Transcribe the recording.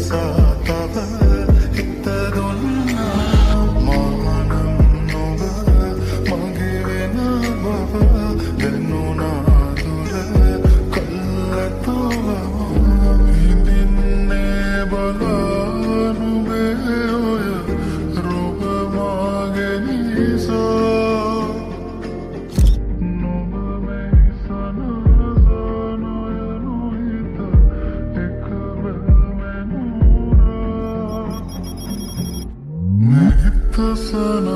සාතව හිත දුන්නා මානම් නොව මගේ වෙන බව දැනුණා දුර කල්ලතව හිඳින්නේ බලනුවේ ඔය රූප මාගේ නිසා නොව මේ සනසන යනුහිත එකව මෙනුරා මෙහිත සන